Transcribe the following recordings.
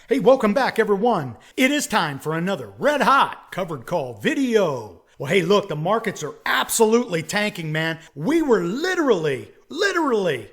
Hey, welcome back, everyone. It is time for another red hot covered call video. Well, hey, look, the markets are absolutely tanking, man. We were literally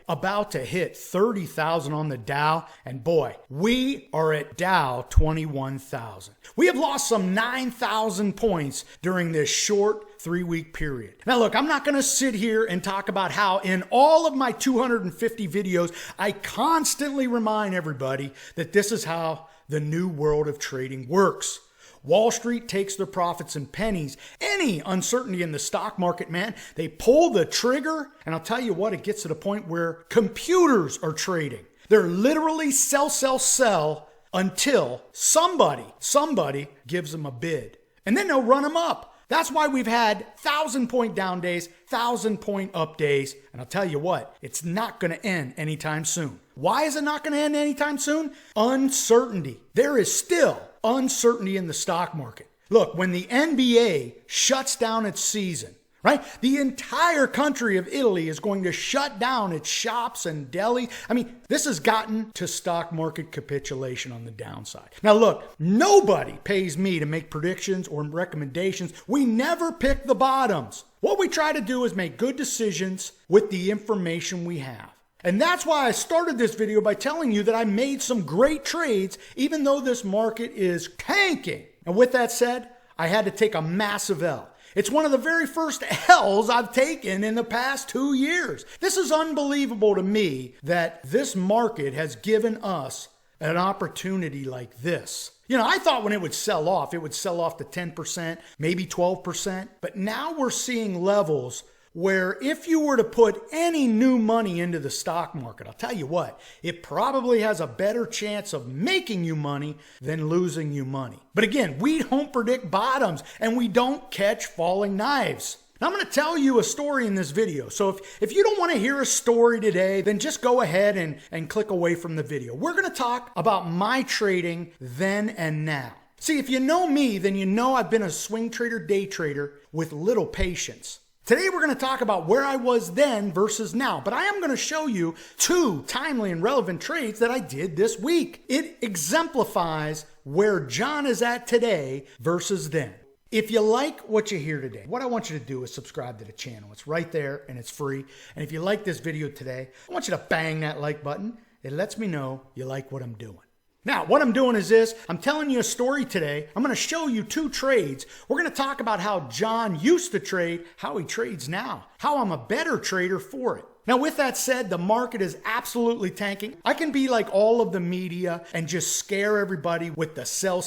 about to hit 30,000 on the Dow, and boy, we are at Dow 21,000. We have lost some 9,000 points during this short 3-week period. Now look, I'm not going to sit here and talk about how in all of my 250 videos, I constantly remind everybody that this is how the new world of trading works. Wall Street takes their profits in pennies. Any uncertainty in the stock market, man, they pull the trigger. And I'll tell you what, it gets to the point where computers are trading. They're literally sell until somebody gives them a bid. And then they'll run them up. That's why we've had 1,000-point down days, 1,000-point up days. And I'll tell you what, it's not going to end anytime soon. Why is it not going to end anytime soon? Uncertainty. There is still uncertainty in the stock market. Look, when the NBA shuts down its season, right? The entire country of Italy is going to shut down its shops and deli. I mean, this has gotten to stock market capitulation on the downside. Now look, nobody pays me to make predictions or recommendations. We never pick the bottoms. What we try to do is make good decisions with the information we have. And that's why I started this video by telling you that I made some great trades, even though this market is tanking. And with that said, I had to take a massive L. It's one of the very first L's I've taken in the past 2 years. This is unbelievable to me that this market has given us an opportunity like this. You know, I thought when it would sell off to 10%, maybe 12%. But now we're seeing levels where if you were to put any new money into the stock market, I'll tell you what, it probably has a better chance of making you money than losing you money. But again, we don't predict bottoms and we don't catch falling knives. Now I'm going to tell you a story in this video. So if you don't want to hear a story today, then just go ahead and click away from the video. We're going to talk about my trading then and now. See, if you know me, then you know I've been a swing trader, day trader with little patience. Today we're going to talk about where I was then versus now, but I am going to show you 2 timely and relevant trades that I did this week. It exemplifies where John is at today versus then. If you like what you hear today, what I want you to do is subscribe to the channel. It's right there and it's free. And if you like this video today, I want you to bang that like button. It lets me know you like what I'm doing. Now, what I'm doing is this. I'm telling you a story today. I'm going to show you 2 trades. We're going to talk about how John used to trade, how he trades now, how I'm a better trader for it. Now, with that said, the market is absolutely tanking. I can be like all of the media and just scare everybody with the sell,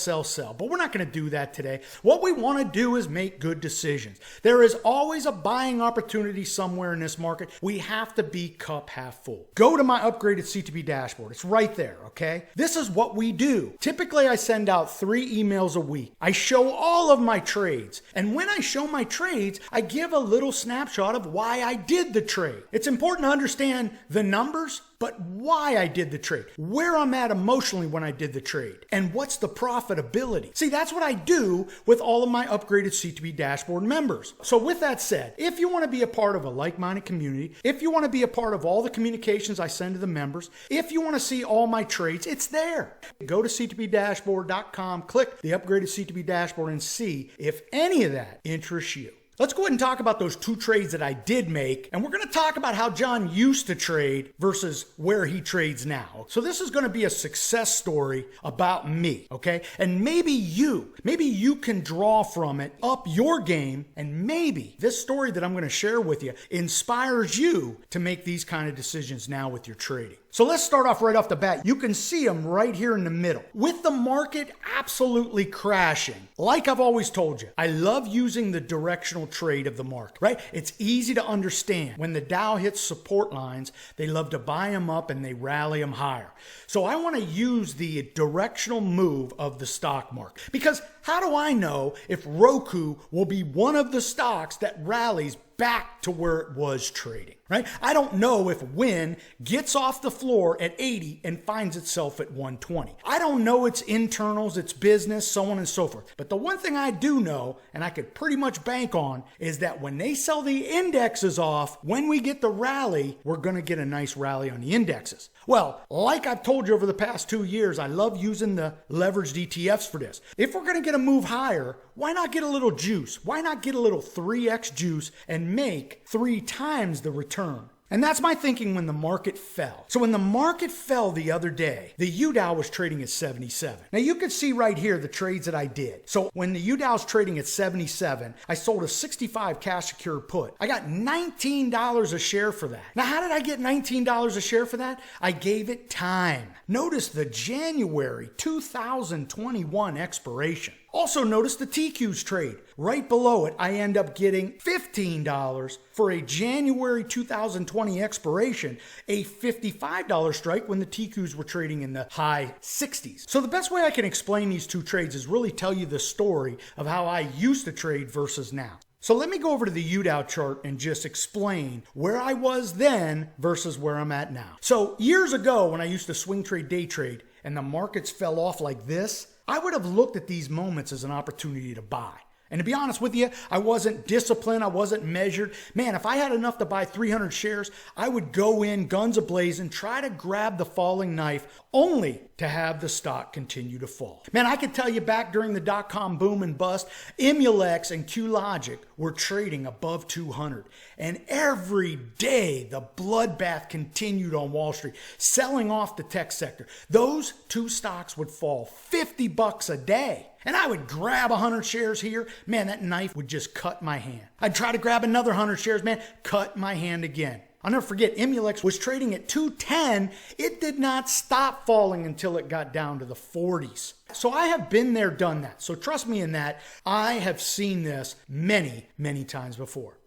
but we're not going to do that today. What we want to do is make good decisions. There is always a buying opportunity somewhere in this market. We have to be cup half full. Go to my upgraded CTB dashboard. It's right there, okay? This is what we do. Typically, I send out 3 emails a week. I show all of my trades. And when I show my trades, I give a little snapshot of why I did the trade. It's important to understand the numbers, but why I did the trade, where I'm at emotionally when I did the trade, and what's the profitability. See, that's what I do with all of my upgraded CTB dashboard members. So with that said, if you want to be a part of a like-minded community, if you want to be a part of all the communications I send to the members, if you want to see all my trades, it's there. Go to ctbdashboard.com, click the upgraded CTB dashboard and see if any of that interests you. Let's go ahead and talk about those 2 trades that I did make. And we're going to talk about how John used to trade versus where he trades now. So this is going to be a success story about me, okay? And maybe you can draw from it, up your game, and maybe this story that I'm going to share with you inspires you to make these kind of decisions now with your trading. So let's start off right off the bat. You can see them right here in the middle. With the market absolutely crashing, like I've always told you, I love using the directional trade of the market, right? It's easy to understand. When the Dow hits support lines, they love to buy them up and they rally them higher. So I want to use the directional move of the stock market because How do I know if Roku will be one of the stocks that rallies back to where it was trading, right? I don't know if Win gets off the floor at 80 and finds itself at 120. I don't know its internals, its business, so on and so forth. But the one thing I do know, and I could pretty much bank on, is that when they sell the indexes off, when we get the rally, we're going to get a nice rally on the indexes. Well, like I've told you over the past 2 years, I love using the leveraged ETFs for this. If we're going to get a move higher, why not get a little juice? Why not get a little 3x juice and make 3 times the return? And that's my thinking when the market fell. So when the market fell the other day, the UDOW was trading at 77. Now you can see right here the trades that I did. So when the UDOW is trading at 77, I sold a 65 cash secure put. I got $19 a share for that. Now how did I get $19 a share for that? I gave it time. Notice the January 2021 expiration. Also notice the TQs trade. Right below it, I end up getting $15 for a January 2020 expiration, a $55 strike when the TQs were trading in the high 60s. So the best way I can explain these two trades is really tell you the story of how I used to trade versus now. So let me go over to the UDOW chart and just explain where I was then versus where I'm at now. So years ago when I used to swing trade, day trade, and the markets fell off like this, I would have looked at these moments as an opportunity to buy. And to be honest with you, I wasn't disciplined. I wasn't measured. Man, if I had enough to buy 300 shares, I would go in guns a-blazing, try to grab the falling knife, only to have the stock continue to fall. Man, I could tell you back during the dot-com boom and bust, Emulex and QLogic were trading above 200. And every day, the bloodbath continued on Wall Street, selling off the tech sector. Those two stocks would fall 50 bucks a day. And I would grab 100 shares here. Man, that knife would just cut my hand. I'd try to grab another 100 shares, man, cut my hand again. I'll never forget, Emulex was trading at 210. It did not stop falling until it got down to the 40s. So I have been there, done that. So trust me in that. I have seen this many, many times before.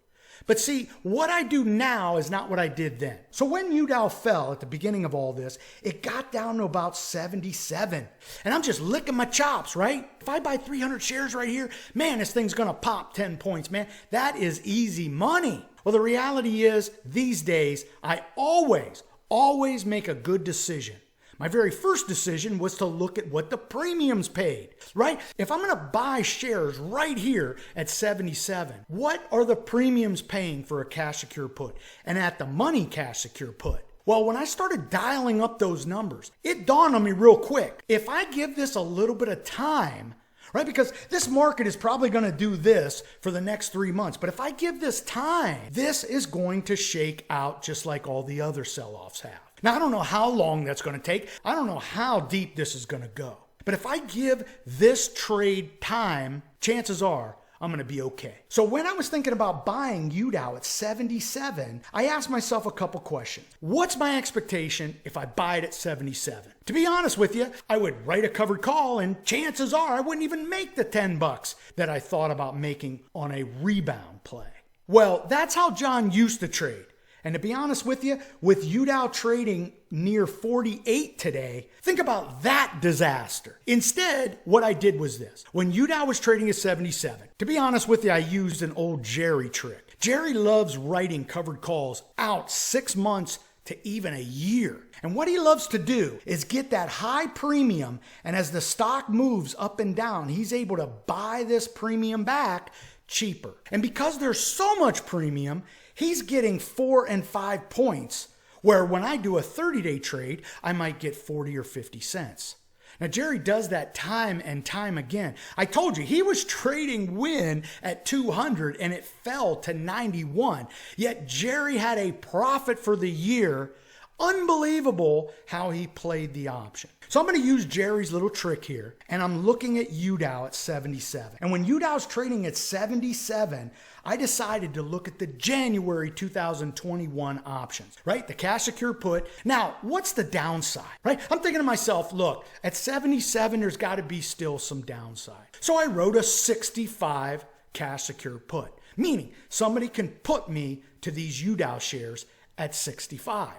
But see, what I do now is not what I did then. So when UDOW fell at the beginning of all this, it got down to about 77. And I'm just licking my chops, right? If I buy 300 shares right here, man, this thing's going to pop 10 points, man. That is easy money. Well, the reality is these days, I always make a good decision. My very first decision was to look at what the premiums paid, right? If I'm going to buy shares right here at 77, what are the premiums paying for a cash secure put and at the money cash secure put? Well, when I started dialing up those numbers, it dawned on me real quick. If I give this a little bit of time, right? Because this market is probably going to do this for the next 3 months. But if I give this time, this is going to shake out just like all the other sell-offs have. Now, I don't know how long that's going to take. I don't know how deep this is going to go. But if I give this trade time, chances are I'm going to be okay. So when I was thinking about buying UDOW at 77, I asked myself a couple questions. What's my expectation if I buy it at 77? To be honest with you, I would write a covered call and chances are I wouldn't even make the 10 bucks that I thought about making on a rebound play. Well, that's how John used to trade. And to be honest with you, with UDOW trading near 48 today, think about that disaster. Instead, what I did was this. When UDOW was trading at 77, to be honest with you, I used an old Jerry trick. Jerry loves writing covered calls out 6 months to even a year. And what he loves to do is get that high premium, and as the stock moves up and down, he's able to buy this premium back cheaper. And because there's so much premium, he's getting 4 and 5 points, where when I do a 30-day trade, I might get 40 or 50 cents. Now, Jerry does that time and time again. I told you, he was trading Win at 200 and it fell to 91. Yet Jerry had a profit for the year. Unbelievable how he played the option. So I'm going to use Jerry's little trick here, and I'm looking at UDOW at 77. And when UDOW's trading at 77, I decided to look at the January 2021 options, right? The cash secure put. Now, what's the downside, right? I'm thinking to myself, look, at 77, there's got to be still some downside. So I wrote a 65 cash secure put, meaning somebody can put me to these UDOW shares at 65.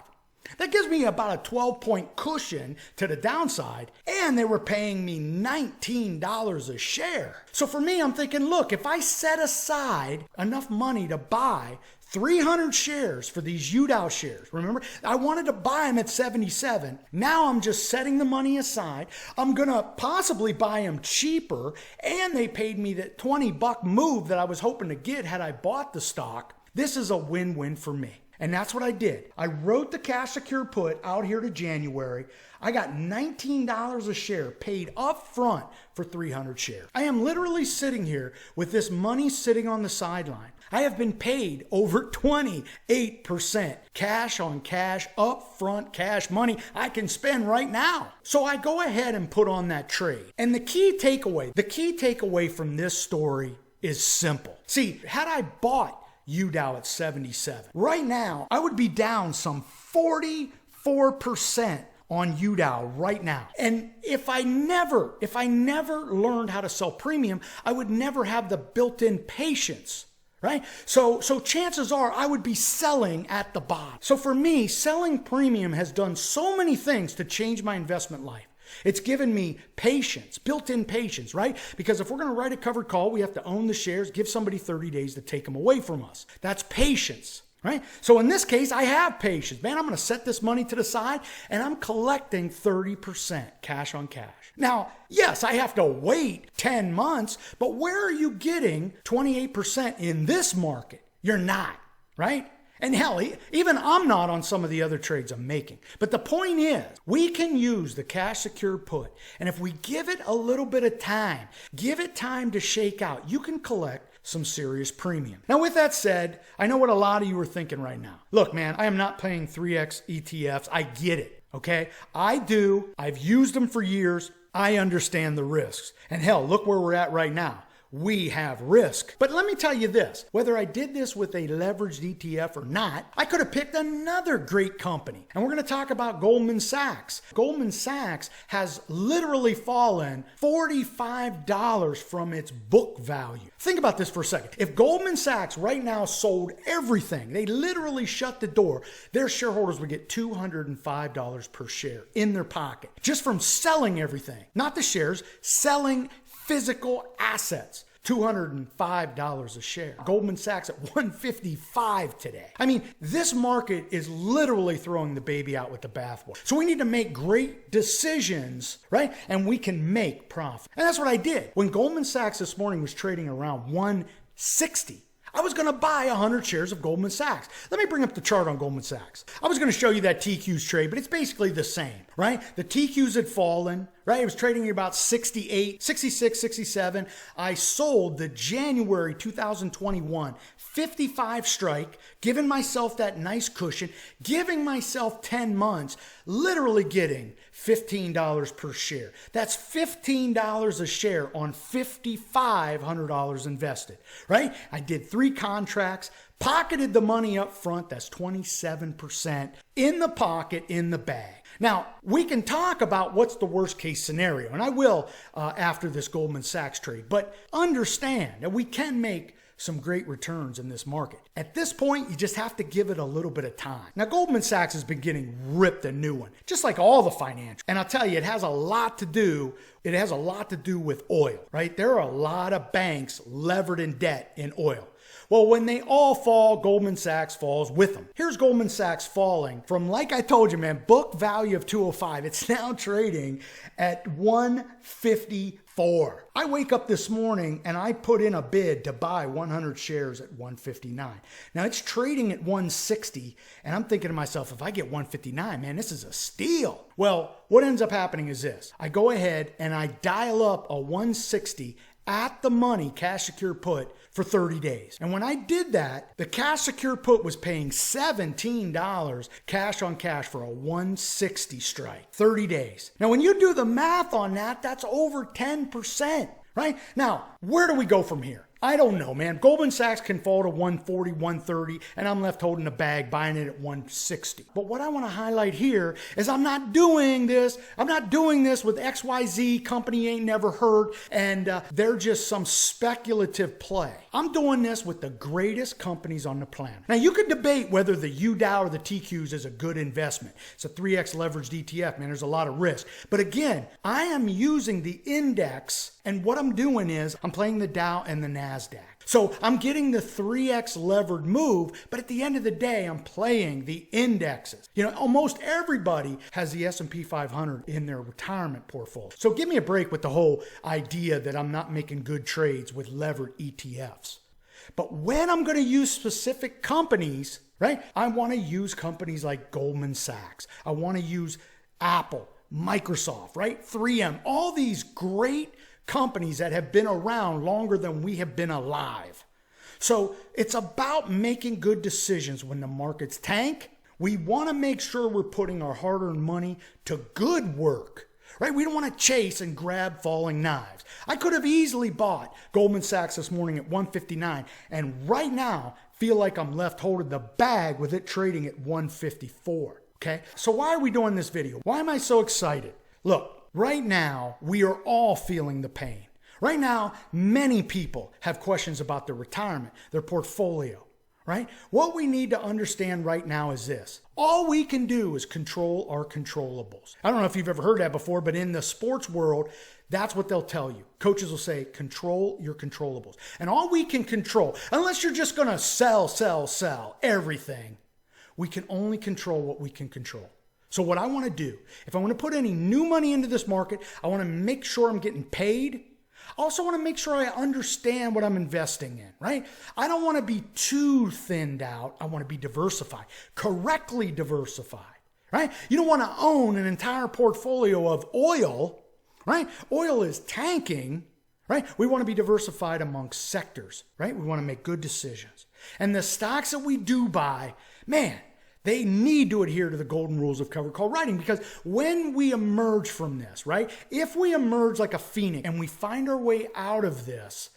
That gives me about a 12-point cushion to the downside, and they were paying me $19 a share. So for me, I'm thinking, look, if I set aside enough money to buy 300 shares for these UDOW shares. Remember, I wanted to buy them at 77. Now I'm just setting the money aside. I'm going to possibly buy them cheaper, and they paid me that $20 move that I was hoping to get had I bought the stock. This is a win-win for me. And that's what I did. I wrote the cash secure put out here to January. I got $19 a share paid up front for 300 shares. I am literally sitting here with this money sitting on the sideline. I have been paid over 28% cash on cash, upfront cash money I can spend right now. So I go ahead and put on that trade. And the key takeaway from this story is simple. See, had I bought UDOW at 77, right now I would be down some 44% on UDOW right now. And if I never learned how to sell premium, I would never have the built-in patience. Right? So chances are I would be selling at the bottom. So for me, selling premium has done so many things to change my investment life. It's given me patience, built-in patience, right? Because if we're going to write a covered call, we have to own the shares, give somebody 30 days to take them away from us. That's patience, right? So in this case, I have patience. Man, I'm going to set this money to the side, and I'm collecting 30% cash on cash. Now, yes, I have to wait 10 months, but where are you getting 28% in this market? You're not, right? And hell, even I'm not on some of the other trades I'm making. But the point is, we can use the cash secure put. And if we give it a little bit of time, give it time to shake out, you can collect some serious premium. Now, with that said, I know what a lot of you are thinking right now. Look, man, I am not playing 3X ETFs. I get it, okay? I do. I've used them for years. I understand the risks. And hell, look where we're at right now. We have risk. But let me tell you this, whether I did this with a leveraged ETF or not, I could have picked another great company. And we're going to talk about Goldman Sachs. Goldman Sachs has literally fallen $45 from its book value. Think about this for a second. If Goldman Sachs right now sold everything, they literally shut the door, their shareholders would get $205 per share in their pocket just from selling everything. Not the shares, selling physical assets. $205 a share. Goldman Sachs at $155 today. I mean, this market is literally throwing the baby out with the bathwater. So we need to make great decisions, right? And we can make profit. And that's what I did. When Goldman Sachs this morning was trading around 160, I was going to buy 100 shares of Goldman Sachs. Let me bring up the chart on Goldman Sachs. I was going to show you that TQ's trade, but it's basically the same, right? The TQs had fallen, right? It was trading at about 68, 66, 67. I sold the January 2021 55 strike, giving myself that nice cushion, giving myself 10 months, literally getting $15 per share. That's $15 a share on $5,500 invested, right? I did 3 contracts, pocketed the money up front. That's 27% in the pocket, in the bag. Now, we can talk about what's the worst case scenario, and I will after this Goldman Sachs trade, but understand that we can make some great returns in this market. At this point, you just have to give it a little bit of time. Now, Goldman Sachs has been getting ripped a new one, just like all the financials. And I'll tell you, it has a lot to do with oil, right? There are a lot of banks levered in debt in oil. Well, when they all fall, Goldman Sachs falls with them. Here's Goldman Sachs falling from, like I told you, man, book value of 205. It's now trading at 154. I wake up this morning and I put in a bid to buy 100 shares at 159. Now it's trading at 160, and I'm thinking to myself, if I get 159, man, this is a steal. Well, what ends up happening is this. I go ahead and I dial up a 160 at the money cash secure put for 30 days. And when I did that, the cash secure put was paying $17 cash on cash for a 160 strike, 30 days. Now, when you do the math on that, that's over 10%, right? Now, where do we go from here? I don't know, man. Goldman Sachs can fall to 140, 130, and I'm left holding the bag, buying it at 160. But what I want to highlight here is I'm not doing this. I'm not doing this with XYZ company ain't never heard, and they're just some speculative play. I'm doing this with the greatest companies on the planet. Now, you could debate whether the UDOW or the TQs is a good investment. It's a 3x leveraged ETF, man. There's a lot of risk. But again, I am using the index, and what I'm doing is I'm playing the Dow and the NASDAQ. So I'm getting the 3x levered move, but at the end of the day, I'm playing the indexes. You know, almost everybody has the S&P 500 in their retirement portfolio. So give me a break with the whole idea that I'm not making good trades with levered ETFs. But when I'm going to use specific companies, right, I want to use companies like Goldman Sachs. I want to use Apple, Microsoft, right, 3M, all these great companies that have been around longer than we have been alive. So it's about making good decisions when the markets tank. We want to make sure we're putting our hard-earned money to good work, right? We don't want to chase and grab falling knives. I could have easily bought Goldman Sachs this morning at 159 and right now feel like I'm left holding the bag with it trading at 154, okay? So why are we doing this video? Why am I so excited? Look, right now, we are all feeling the pain. Right now, many people have questions about their retirement, their portfolio, right? What we need to understand right now is this. All we can do is control our controllables. I don't know if you've ever heard that before, but in the sports world, that's what they'll tell you. Coaches will say, control your controllables. And all we can control, unless you're just going to sell everything, we can only control what we can control. So what I want to do, if I want to put any new money into this market, I want to make sure I'm getting paid. I also want to make sure I understand what I'm investing in, right? I don't want to be too thinned out. I want to be diversified, correctly diversified, right? You don't want to own an entire portfolio of oil, right? Oil is tanking, right? We want to be diversified amongst sectors, right? We want to make good decisions. And the stocks that we do buy, man, they need to adhere to the golden rules of covered call writing, because when we emerge from this, right? If we emerge like a phoenix and we find our way out of this,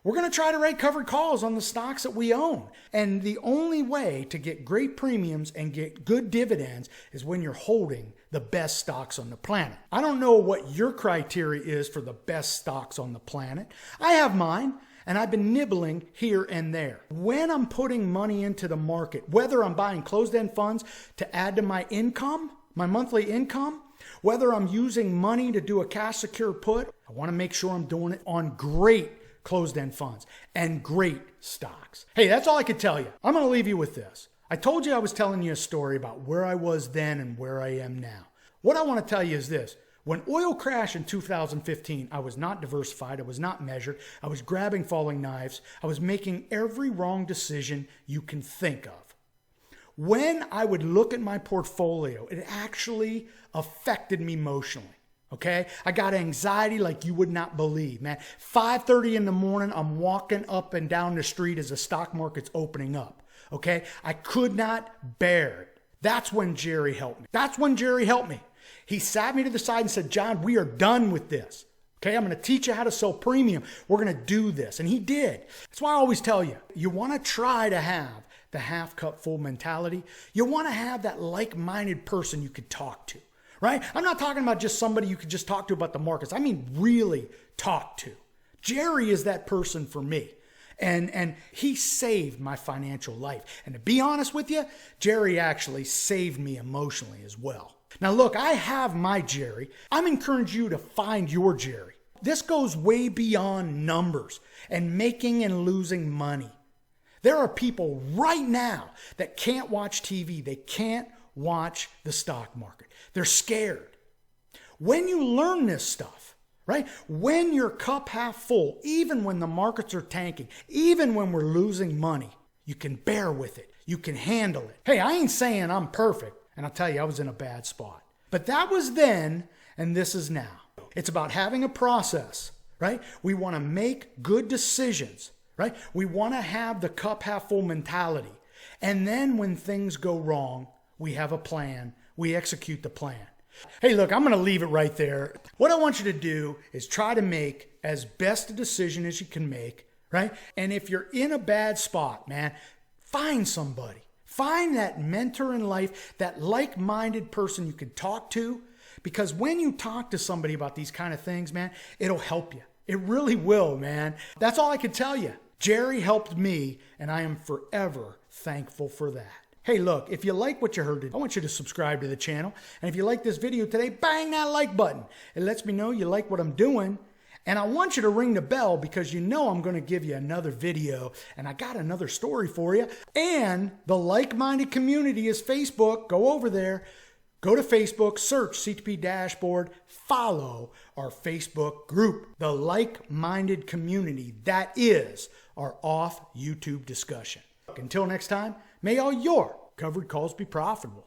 we're going to try to write covered calls on the stocks that we own. And the only way to get great premiums and get good dividends is when you're holding the best stocks on the planet. I don't know what your criteria is for the best stocks on the planet. I have mine. And I've been nibbling here and there. When I'm putting money into the market, whether I'm buying closed-end funds to add to my income, my monthly income, whether I'm using money to do a cash secure put, I want to make sure I'm doing it on great closed-end funds and great stocks. Hey, that's all I could tell you. I'm going to leave you with this. I told you I was telling you a story about where I was then and where I am now. What I want to tell you is this. When oil crashed in 2015, I was not diversified. I was not measured. I was grabbing falling knives. I was making every wrong decision you can think of. When I would look at my portfolio, it actually affected me emotionally. Okay? I got anxiety like you would not believe, man. 5:30 in the morning, I'm walking up and down the street as the stock market's opening up. Okay? I could not bear it. That's when Jerry helped me. He sat me to the side and said, John, we are done with this. Okay, I'm going to teach you how to sell premium. We're going to do this. And he did. That's why I always tell you, you want to try to have the half cup full mentality. You want to have that like-minded person you could talk to, right? I'm not talking about just somebody you could just talk to about the markets. I mean, really talk to. Jerry is that person for me. And he saved my financial life. And to be honest with you, Jerry actually saved me emotionally as well. Now look, I have my Jerry. I'm encouraging you to find your Jerry. This goes way beyond numbers and making and losing money. There are people right now that can't watch TV. They can't watch the stock market. They're scared. When you learn this stuff, right? When your cup half full, even when the markets are tanking, even when we're losing money, you can bear with it. You can handle it. Hey, I ain't saying I'm perfect. And I'll tell you, I was in a bad spot. But that was then, and this is now. It's about having a process, right? We want to make good decisions, right? We want to have the cup half full mentality. And then when things go wrong, we have a plan. We execute the plan. Hey, look, I'm going to leave it right there. What I want you to do is try to make as best a decision as you can make, right? And if you're in a bad spot, man, find somebody. Find that mentor in life, that like-minded person you can talk to, because when you talk to somebody about these kind of things, man, it'll help you. It really will, man. That's all I can tell you. Jerry helped me, and I am forever thankful for that. Hey, look, if you like what you heard today, I want you to subscribe to the channel. And if you like this video today, bang that like button. It lets me know you like what I'm doing. And I want you to ring the bell because you know I'm going to give you another video. And I got another story for you. And the like-minded community is Facebook. Go over there. Go to Facebook, search CTP Dashboard, follow our Facebook group, the like-minded community. That is our off YouTube discussion. Until next time, may all your covered calls be profitable.